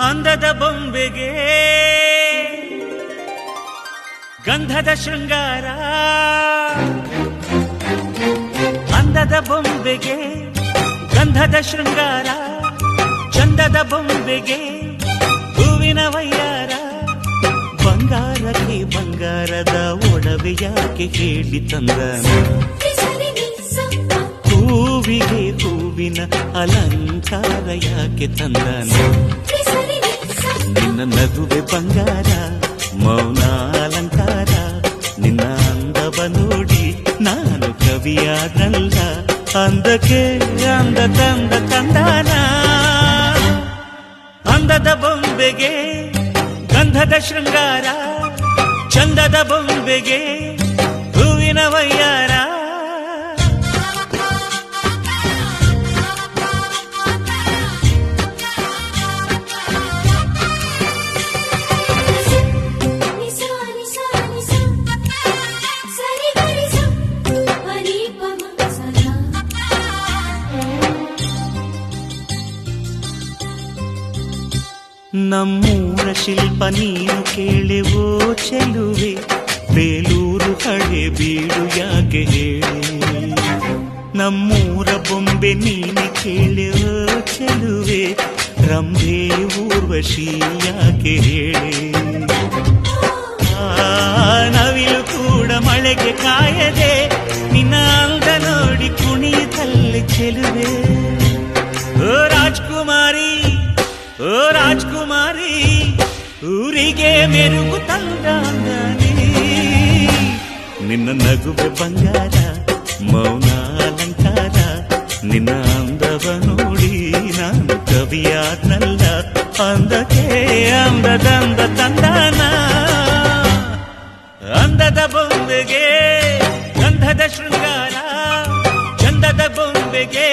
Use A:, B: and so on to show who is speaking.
A: ಅಂದದ ಬೊಂಬೆಗೆ ಗಂಧದ ಶೃಂಗಾರ, ಅಂದದ ಬೊಂಬೆಗೆ ಗಂಧದ ಶೃಂಗಾರ, ಚಂದದ ಬೊಂಬೆಗೆ ಹೂವಿನ ವಯ್ಯಾರ. ಬಂಗಾರಕ್ಕೆ ಬಂಗಾರದ ಒಡವೆ ಯಾಕೆ ಹೇಳಿ ತಂದನ, ಹೂವಿಗೆ ಹೂವಿನ ಅಲಂಕಾರ ಯಾಕೆ ತಂದನ. ನಿನ್ನ ನಗುವೆ ಬಂಗಾರ, ಮೌನ ಅಲಂಕಾರ, ನಿನ್ನ ಅಂದವ ನೋಡಿ ನಾನು ಕವಿಯಾದಲ್ಲ. ಅಂದಕ್ಕೆ ಅಂದ ತಂದ ತಂದಾನ, ಅಂದದ ಬೊಂಬೆಗೆ ಗಂಧದ ಶೃಂಗಾರ, ಚಂದದ ಬೊಂಬೆಗೆ ಹೂವಿನ ವಯ್ಯಾರ. ನಮ್ಮೂರ ಶಿಲ್ಪ ನೀನು ಕೇಳೆವೋ ಚೆಲುವೆ, ಬೇಲೂರು ಹಳೆ ಬೀಡು ಯಾಕೆ ಹೇಳಿ. ನಮ್ಮೂರ ಬೊಂಬೆ ನೀನು ಕೇಳೆವೋ ಚೆಲುವೆ, ರಂಭೆ ಊರ್ವಶಿ ಯಾಕೆ ಹೇಳಿ. ನವಿಲು ಕೂಡ ಮಳೆಗೆ ಕಾಯದೆ ನಿನ್ನ ಅಂದ ನೋಡಿ ಕುಣಿಯುತ್ತಲ್ಲಿ ಚೆಲುವೆ. ಓ ರಾಜ್ಕುಮಾರಿ, ಓ ರಾಜ್ಕುಮಾರಿ, ಊರಿಗೆ ಮೆರುಗು ತಂದಾನಿ. ನಿನ್ನ ನಗುವೆ ಬಂಗಾರ, ಮೌನ ಅಲಂಕಾರ, ನಿನ್ನ ಅಂದವ ನೋಡಿ ನಾನು ಕವಿಯಾದ್ನಲ್ಲ. ಅಂದಕ್ಕೆ ಅಂದದಂದ ತಂದಾನ, ಅಂದದ ಬೊಂಬೆಗೆ ಗಂಧದ ಶೃಂಗಾರ, ಚಂದದ ಬೊಂಬೆಗೆ